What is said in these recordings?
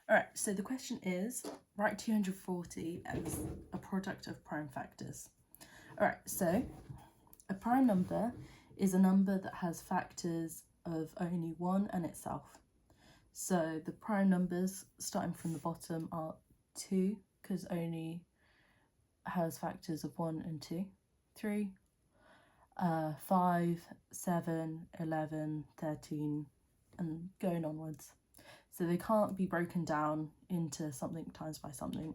Alright, so the question is, write 240 as a product of prime factors. Alright, so a prime number is a number that has factors of only 1 and itself. So the prime numbers starting from the bottom are 2, because only has factors of 1 and 2, 3, 5, 7, 11, 13, and going onwards. So they can't be broken down into something times by something.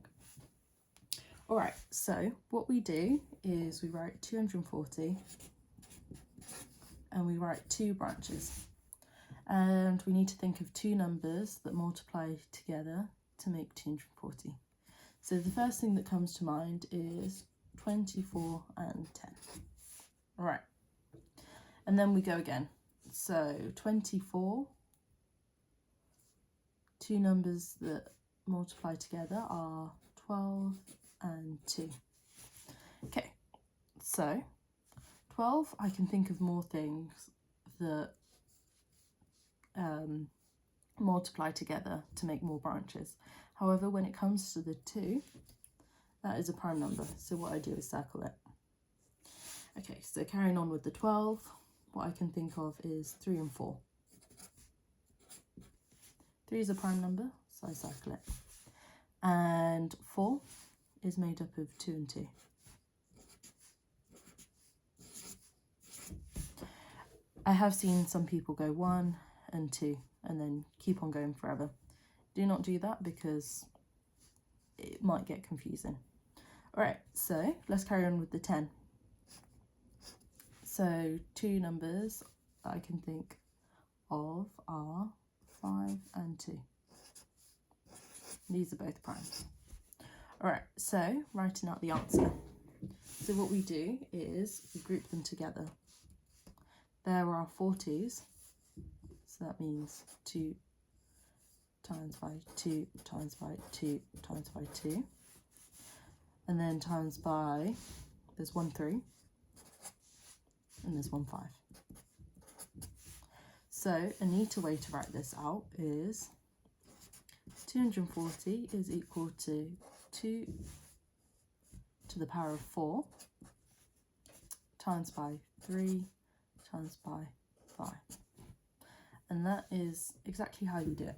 All right, so what we do is we write 240 and we write 2 branches. And we need to think of 2 numbers that multiply together to make 240. So the first thing that comes to mind is 24 and 10. All right, and then we go again. So 24, 2 numbers that multiply together are 12 and 2. Okay, so 12, I can think of more things that multiply together to make more branches. However, when it comes to the 2, that is a prime number. So what I do is circle it. Okay, so carrying on with the 12, what I can think of is 3 and 4. 3 is a prime number, so I circle it. And 4 is made up of 2 and 2. I have seen some people go 1 and 2 and then keep on going forever. Do not do that because it might get confusing. All right, so let's carry on with the 10. So 2 numbers I can think of are 5 and 2. These are both primes. All right, so writing out the answer. So what we do is we group them together. There are 4 2's, so that means 2 times by 2 times by 2 times by 2. And then times by, there's 1 3, and there's 1 5. So a neater way to write this out is 240 is equal to 2 to the power of 4 times by 3 times by 5. And that is exactly how you do it.